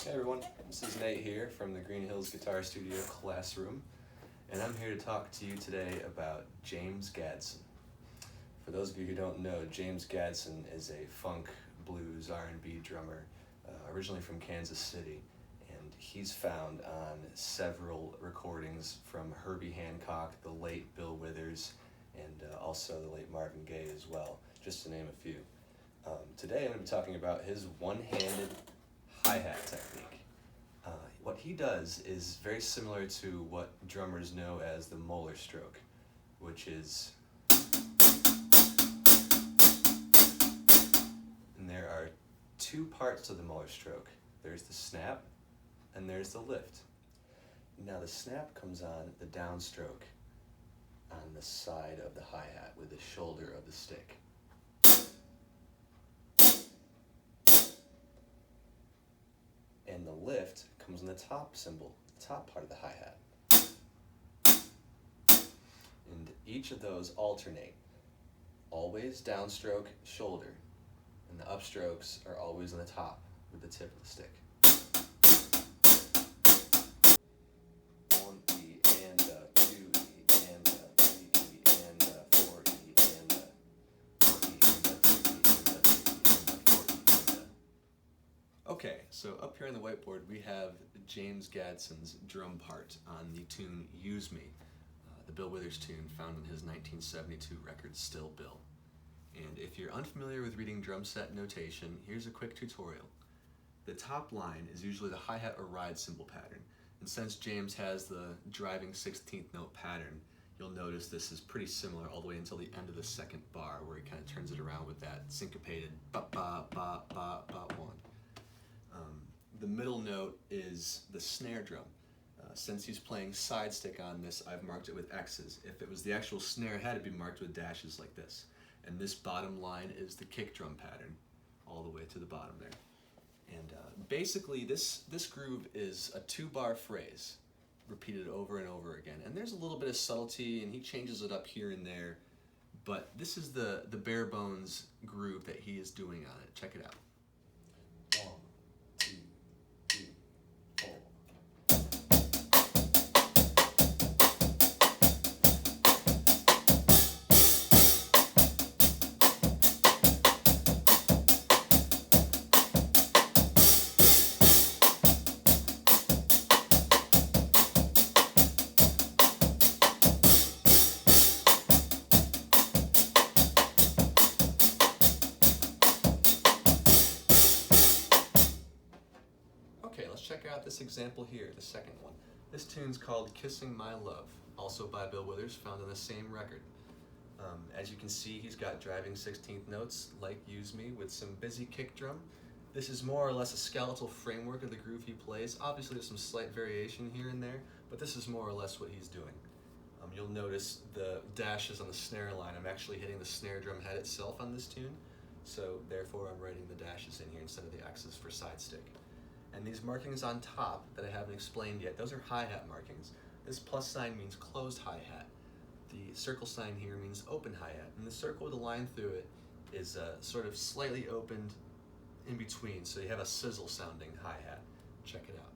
Hey everyone, this is Nate here from the Green Hills Guitar Studio classroom, and I'm here to talk to you today about James Gadson. For those of you who don't know, James Gadson is a funk, blues, R&B drummer, originally from Kansas City, and he's found on several recordings from Herbie Hancock, the late Bill Withers, and also the late Marvin Gaye as well, just to name a few. Today I'm going to be talking about his one-handed hi-hat technique. What he does is very similar to what drummers know as the Moeller stroke, which is, and there are two parts to the Moeller stroke. There's the snap and there's the lift. Now the snap comes on the downstroke on the side of the hi-hat with the shoulder of the stick. And the lift comes on the top cymbal, the top part of the hi-hat. And each of those alternate. Always downstroke, shoulder, and the upstrokes are always on the top with the tip of the stick. 1 E and 2 E and 3 E and 4 E and 4 E and 2 E and 3 E and 4 E and. Okay, so up here on the whiteboard we have James Gadson's drum part on the tune Use Me, the Bill Withers tune found on his 1972 record Still Bill. And if you're unfamiliar with reading drum set notation, here's a quick tutorial. The top line is usually the hi-hat or ride cymbal pattern, and since James has the driving 16th note pattern, you'll notice this is pretty similar all the way until the end of the second bar, where he kind of turns it around with that syncopated ba-ba-ba-ba-ba one. The middle note is the snare drum. Since he's playing side stick on this, I've marked it with X's. If it was the actual snare, it had to be marked with dashes like this. And this bottom line is the kick drum pattern, all the way to the bottom there. And basically, this groove is a 2-bar phrase, repeated over and over again. And there's a little bit of subtlety, and he changes it up here and there. But this is the bare bones groove that he is doing on it. Check it out. Okay, let's check out this example here, the second one. This tune's called Kissing My Love, also by Bill Withers, found on the same record. As you can see, he's got driving 16th notes, like Use Me, with some busy kick drum. This is more or less a skeletal framework of the groove he plays. Obviously there's some slight variation here and there, but this is more or less what he's doing. You'll notice the dashes on the snare line. I'm actually hitting the snare drum head itself on this tune, so therefore I'm writing the dashes in here instead of the X's for side stick. And these markings on top that I haven't explained yet, those are hi-hat markings. This plus sign means closed hi-hat. The circle sign here means open hi-hat. And the circle with a line through it is sort of slightly opened in between, so you have a sizzle sounding hi-hat. Check it out.